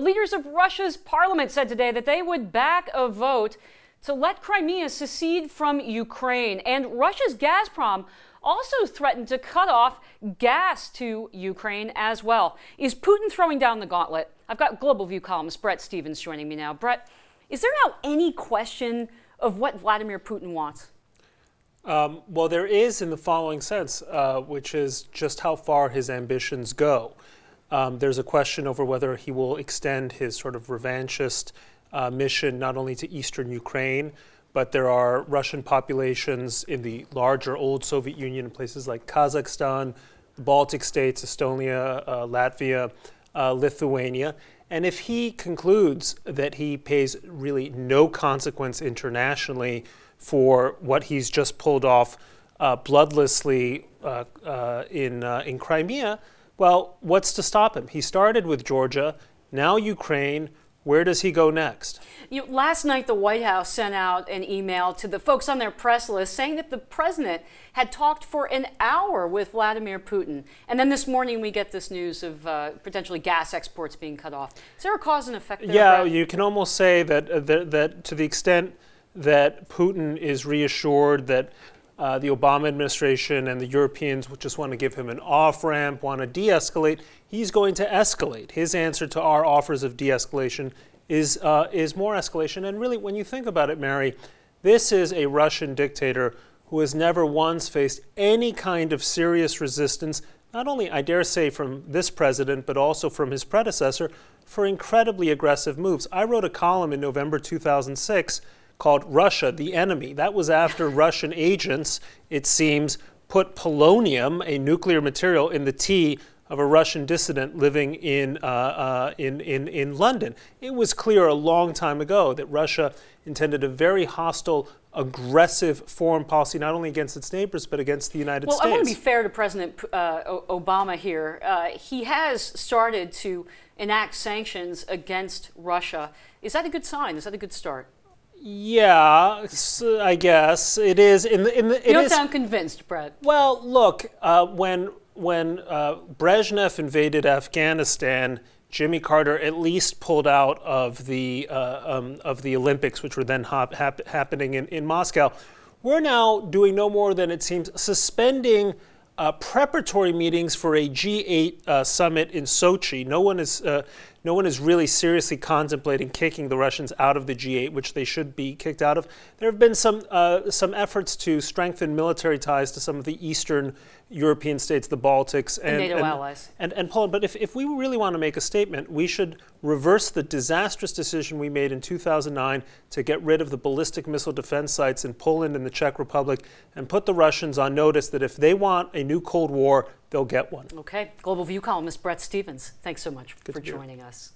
leaders of Russia's parliament said today that they would back a vote to let Crimea secede from Ukraine. And Russia's Gazprom also threatened to cut off gas to Ukraine as well. Is Putin throwing down the gauntlet? I've got Global View columnist Bret Stephens joining me now. Bret, is there now any question of what Vladimir Putin wants? Well, there is in the following sense, which is just how far his ambitions go. There's a question over whether he will extend his sort of revanchist mission not only to eastern Ukraine, but there are Russian populations in the larger old Soviet Union in places like Kazakhstan, the Baltic states, Estonia, Latvia, Lithuania. And if he concludes that he pays really no consequence internationally for what he's just pulled off bloodlessly in Crimea, well, what's to stop him? He started with Georgia, now Ukraine. Where does he go next? Last night, the White House sent out an email to the folks on their press list saying that the president had talked for an hour with Vladimir Putin. And then this morning, we get this news of potentially gas exports being cut off. Is there a cause and effect there? Yeah, Brad? You can almost say that, that to the extent that Putin is reassured that the Obama administration and the Europeans just want to give him an off-ramp, want to de-escalate, he's going to escalate. His answer to our offers of de-escalation is more escalation. And really, when you think about it, Mary, this is a Russian dictator who has never once faced any kind of serious resistance, not only, I dare say, from this president, but also from his predecessor, for incredibly aggressive moves. I wrote a column in November 2006 called Russia, the Enemy. That was after Russian agents, it seems, put polonium, a nuclear material, in the tea of a Russian dissident living in London. It was clear a long time ago that Russia intended a very hostile, aggressive foreign policy, not only against its neighbors, but against the United States. Well, I want to be fair to President Obama here. He has started to enact sanctions against Russia. Is that a good sign? Is that a good start? Yeah, I guess it is. You don't sound convinced, Bret. Well, look, when Brezhnev invaded Afghanistan, Jimmy Carter at least pulled out of the Olympics, which were then happening in Moscow. We're now doing no more than, it seems, suspending preparatory meetings for a G8 summit in Sochi. No one is really seriously contemplating kicking the Russians out of the G8, which they should be kicked out of. There have been some efforts to strengthen military ties to some of the Eastern European states, the Baltics, and NATO allies, and Poland. But if we really want to make a statement, we should reverse the disastrous decision we made in 2009 to get rid of the ballistic missile defense sites in Poland and the Czech Republic, and put the Russians on notice that if they want a new Cold War, they'll get one. Okay. Global View columnist Bret Stephens, thanks so much for joining us.